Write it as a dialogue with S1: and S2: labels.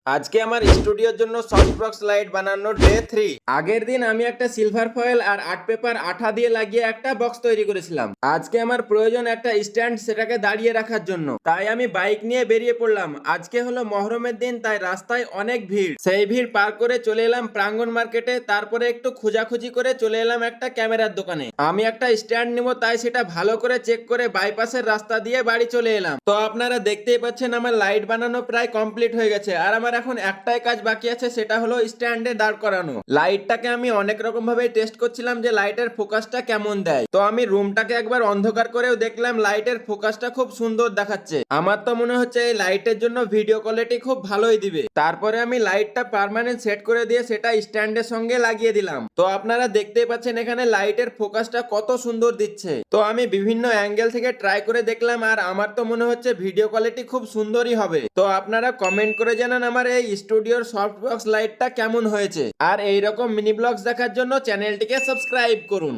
S1: আজকে আমার স্টুডিওর জন্য সফট বক্স লাইট বানানোর ডে 3। আগের দিন আমি একটা সিলভার ফয়েল আর আর্ট পেপার আঠা দিয়ে লাগিয়ে একটা বক্স তৈরি করেছিলাম। আজকে আমার প্রয়োজন একটা স্ট্যান্ড সেটাকে দাঁড়িয়ে রাখার জন্য, তাই আমি বাইক নিয়ে বেরিয়ে পড়লাম। আজকে হলো মহরমের দিন, তাই রাস্তায় অনেক ভিড়। সেই ভিড় পার করে চলে এলাম প্রাঙ্গণ মার্কেটে, তারপরে একটু খোঁজাখুঁজি করে চলে এলাম একটা ক্যামেরার দোকানে। আমি একটা স্ট্যান্ড নিব, তাই সেটা ভালো করে চেক করে বাইপাসের রাস্তা দিয়ে বাড়ি চলে এলাম। তো আপনারা দেখতেই পাচ্ছেন আমার লাইট বানানো প্রায় কমপ্লিট হয়ে গেছে, আর আমার এখন একটাই কাজ বাকি আছে, সেটা হলো স্ট্যান্ডে দাঁড় করানো। লাইটটাকে আমি অনেক রকম ভাবে টেস্ট করছিলাম যে লাইটের ফোকাসটা কেমন দেয়। তো আমি রুমটাকে একবার অন্ধকার করেও দেখলাম লাইটের ফোকাসটা খুব সুন্দর দেখাচ্ছে। আমার তো মনে হচ্ছে এই লাইটের জন্য ভিডিও কোয়ালিটি খুব ভালোই দিবে। তারপরে আমি লাইটটা পার্মানেন্ট সেট করে দিয়ে সেটা স্ট্যান্ডের সঙ্গে লাগিয়ে দিলাম। তো আপনারা দেখতেই পাচ্ছেন এখানে লাইটের ফোকাসটা কত সুন্দর দিচ্ছে। তো আমি বিভিন্ন অ্যাঙ্গেল থেকে ট্রাই করে দেখলাম, আর আমার তো মনে হচ্ছে ভিডিও কোয়ালিটি খুব সুন্দরই হবে। তো আপনারা কমেন্ট করে জানান আমার এই স্টুডিওর সফট বক্স লাইটটা কেমন হয়েছে। আর এইরকম মিনি ব্লগস দেখার জন্য চ্যানেলটিকে সাবস্ক্রাইব করুন।